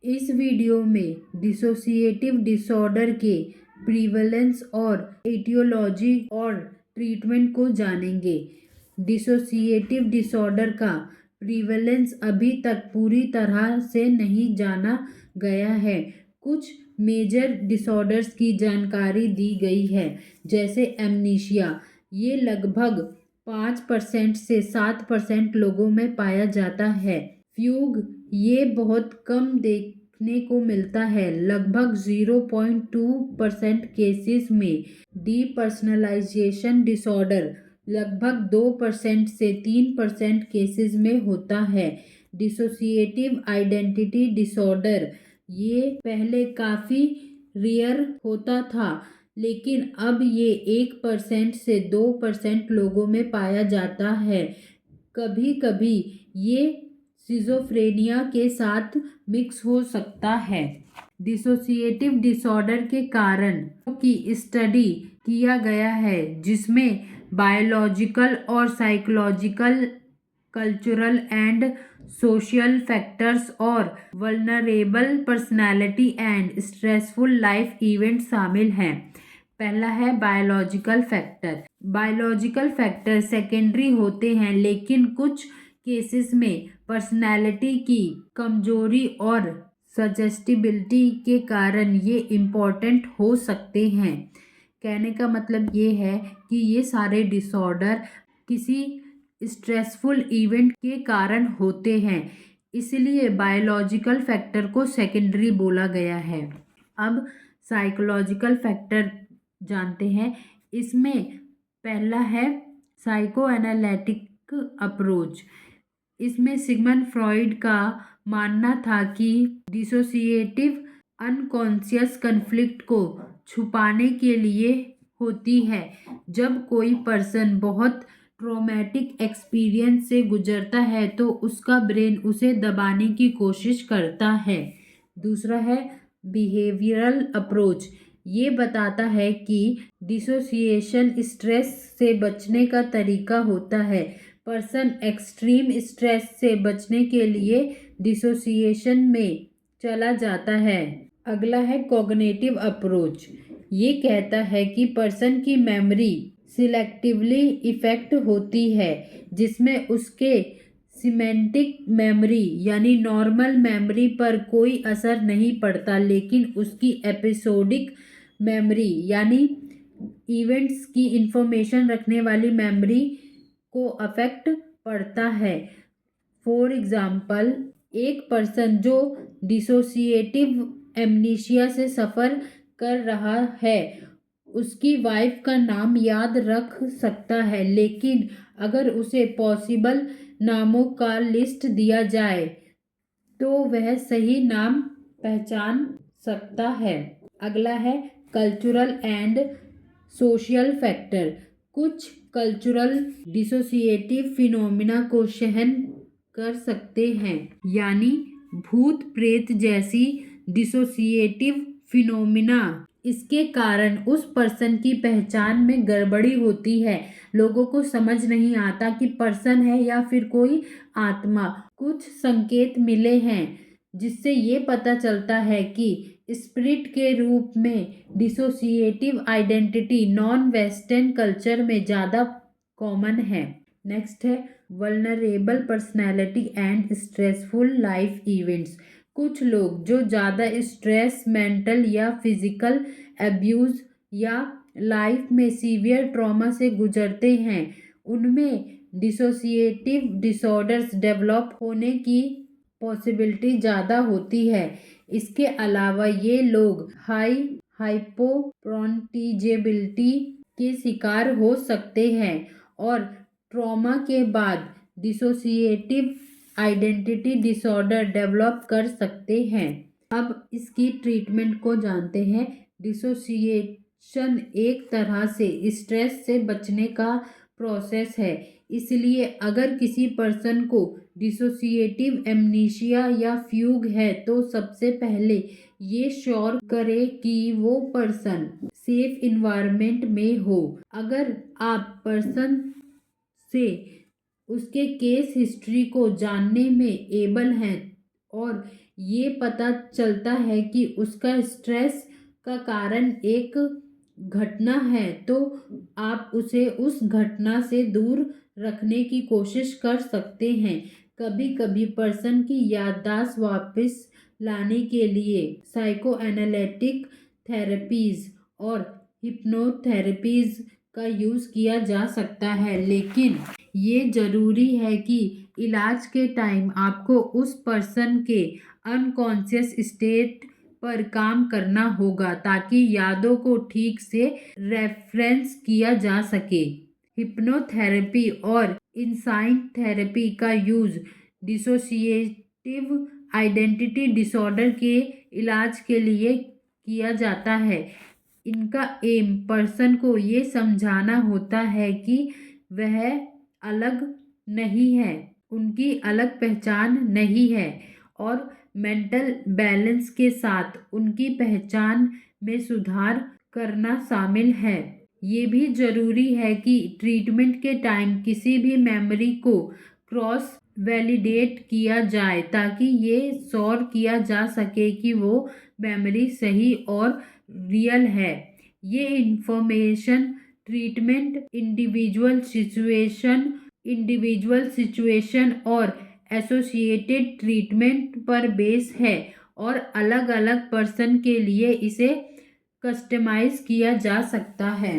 इस वीडियो में dissociative disorder के प्रीवलेंस और एटियोलॉजी और ट्रीटमेंट को जानेंगे। डिसोसिएटिव डिसऑर्डर का प्रीवलेंस अभी तक पूरी तरह से नहीं जाना गया है। कुछ मेजर डिसऑर्डर्स की जानकारी दी गई है, जैसे एमनीशिया। ये लगभग 5% से 7% लोगों में पाया जाता है। फ्यूग ये बहुत कम देखने को मिलता है, लगभग 0.2% केसेस में। डीपर्सनलाइजेशन डिसऑर्डर लगभग 2% से 3% केसेस में होता है। डिसोसिएटिव आइडेंटिटी डिसऑर्डर ये पहले काफ़ी रेयर होता था, लेकिन अब ये 1% से 2% लोगों में पाया जाता है। कभी कभी ये सिजोफ्रेनिया के साथ मिक्स हो सकता है। डिसोसिएटिव डिसऑर्डर के कारण की स्टडी किया गया है, जिसमें बायोलॉजिकल और psychological, cultural and social factors और vulnerable personality and stressful life event शामिल हैं। पहला है biological factor. Biological factor secondary होते हैं, लेकिन कुछ केसेस में पर्सनैलिटी की कमजोरी और सजेस्टिबिलिटी के कारण ये इम्पोर्टेंट हो सकते हैं। कहने का मतलब ये है कि ये सारे डिसऑर्डर किसी स्ट्रेसफुल इवेंट के कारण होते हैं, इसलिए बायोलॉजिकल फैक्टर को सेकेंडरी बोला गया है। अब साइकोलॉजिकल फैक्टर जानते हैं। इसमें पहला है साइको एनालिटिक अप्रोच। इसमें सिगमंड फ्रॉइड का मानना था कि डिसोसिएटिव अनकॉन्शियस कन्फ्लिक्ट को छुपाने के लिए होती है। जब कोई पर्सन बहुत ट्रॉमेटिक एक्सपीरियंस से गुजरता है तो उसका ब्रेन उसे दबाने की कोशिश करता है। दूसरा है बिहेवियरल अप्रोच। ये बताता है कि डिसोसिएशन स्ट्रेस से बचने का तरीका होता है। पर्सन एक्सट्रीम स्ट्रेस से बचने के लिए डिसोसिएशन में चला जाता है। अगला है कॉग्निटिव अप्रोच। ये कहता है कि पर्सन की मेमोरी सिलेक्टिवली इफेक्ट होती है, जिसमें उसके सिमेंटिक मेमोरी यानी नॉर्मल मेमोरी पर कोई असर नहीं पड़ता, लेकिन उसकी एपिसोडिक मेमोरी यानी इवेंट्स की इंफॉर्मेशन रखने वाली मेमोरी को अफेक्ट पड़ता है। फॉर एग्जाम्पल, एक पर्सन जो डिसोसिएटिव एमनीशिया से सफ़र कर रहा है उसकी वाइफ का नाम याद रख सकता है, लेकिन अगर उसे पॉसिबल नामों का लिस्ट दिया जाए तो वह सही नाम पहचान सकता है। अगला है कल्चरल एंड सोशल फैक्टर। कुछ कल्चरल डिसोसिएटिव फिनोमिना को सहन कर सकते हैं, यानी भूत प्रेत जैसी डिसोसिएटिव फिनोमिना। इसके कारण उस पर्सन की पहचान में गड़बड़ी होती है। लोगों को समझ नहीं आता कि पर्सन है या फिर कोई आत्मा। कुछ संकेत मिले हैं जिससे ये पता चलता है कि स्पिरिट के रूप में dissociative identity non western culture में ज़्यादा कॉमन है। नेक्स्ट है vulnerable personality and stressful life events. कुछ लोग जो ज़्यादा स्ट्रेस, मेंटल या फिजिकल एब्यूज़ या लाइफ में सीवियर ट्रॉमा से गुजरते हैं, उनमें डिसोसिएटिव डिसऑर्डर्स डेवलप होने की पॉसिबिलिटी ज़्यादा होती है। इसके अलावा ये लोग हाइपोप्रोन्टिजेबिलिटी के शिकार हो सकते हैं और ट्रॉमा के बाद डिसोसिएटिव आइडेंटिटी डिसऑर्डर डेवलप कर सकते हैं। अब इसकी ट्रीटमेंट को जानते हैं। डिसोसिएशन एक तरह से स्ट्रेस से बचने का प्रोसेस है, इसलिए अगर किसी पर्सन को डिसोसिएटिव एमनीशिया या फ्यूग है तो सबसे पहले ये श्योर करे कि वो पर्सन सेफ इन्वायरमेंट में हो। अगर आप पर्सन से उसके केस हिस्ट्री को जानने में एबल हैं और ये पता चलता है कि उसका स्ट्रेस का कारण एक घटना है, तो आप उसे उस घटना से दूर रखने की कोशिश कर सकते हैं। कभी कभी पर्सन की याददाश्त वापस लाने के लिए साइको एनालिटिक थेरेपीज और हिप्नोथेरेपीज का यूज़ किया जा सकता है, लेकिन ये ज़रूरी है कि इलाज के टाइम आपको उस पर्सन के अनकॉन्शियस स्टेट पर काम करना होगा ताकि यादों को ठीक से रेफरेंस किया जा सके। हिप्नोथेरेपी और इनसाइट थेरेपी का यूज़ डिसोसिएटिव आइडेंटिटी डिसऑर्डर के इलाज के लिए किया जाता है। इनका एम पर्सन को ये समझाना होता है कि वह अलग नहीं है, उनकी अलग पहचान नहीं है, और मेंटल बैलेंस के साथ उनकी पहचान में सुधार करना शामिल है। ये भी ज़रूरी है कि ट्रीटमेंट के टाइम किसी भी मेमोरी को क्रॉस वैलिडेट किया जाए ताकि ये श्योर किया जा सके कि वो मेमोरी सही और रियल है। ये इंफॉर्मेशन ट्रीटमेंट इंडिविजुअल सिचुएशन और एसोसिएटेड ट्रीटमेंट पर बेस है और अलग अलग पर्सन के लिए इसे कस्टमाइज किया जा सकता है।